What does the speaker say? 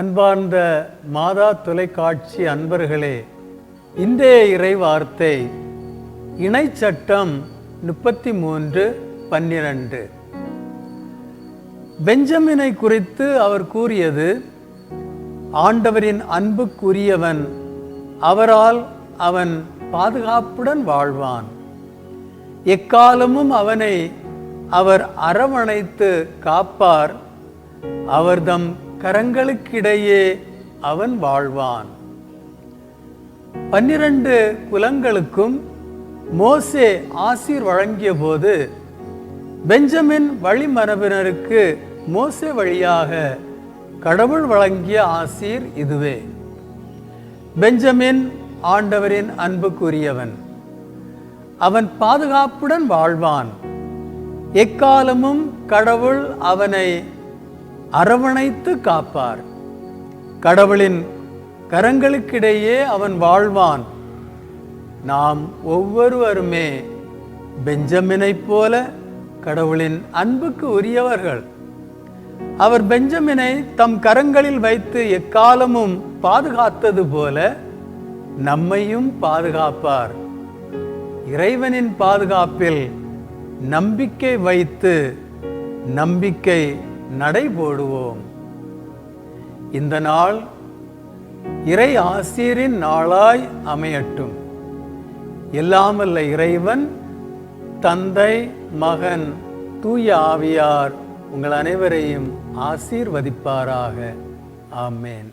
அன்பார்ந்த மாதா தொலைக்காட்சி அன்பர்களே, இன்றைய இறை வார்த்தை இணைச்சட்டம் 33:12. பெஞ்சமினை குறித்து அவர் கூறியது, ஆண்டவரின் அன்புக்குரியவன், அவரால் அவன் பாதுகாப்புடன் வாழ்வான். எக்காலமும் அவனை அவர் அரவணைத்து காப்பார். அவர்தம் கரங்களுக்கிடையே அவன் வாழ்வான். 12 குலங்களுக்கும் மோசே ஆசீர் வழங்கிய போது, பெஞ்சமின் வழிமரபினருக்கு மோசே வழியாக கடவுள் வழங்கிய ஆசீர் இதுவே. பெஞ்சமின் ஆண்டவரின் அன்புக்குரியவன், அவன் பாதுகாப்புடன் வாழ்வான். எக்காலமும் கடவுள் அவனை அரவணைத்து காப்பார். கடவுளின் கரங்களுக்கிடையே அவன் வாழ்வான். நாம் ஒவ்வொருவருமே பெஞ்சமினைப் போல கடவுளின் அன்புக்கு உரியவர்கள். அவர் பெஞ்சமினை தம் கரங்களில் வைத்து எக்காலமும் பாதுகாத்தது போல நம்மையும் பாதுகாப்பார். இறைவனின் பாதுகாப்பில் நம்பிக்கை வைத்து நம்பிக்கை நடைபோடுவோம். இந்த நாள் இறை ஆசீரின் நாளாய் அமையட்டும். எல்லாம் வல்ல இறைவன், தந்தை, மகன், தூய ஆவியார் உங்கள் அனைவரையும் ஆசீர்வதிப்பாராக. ஆமேன்.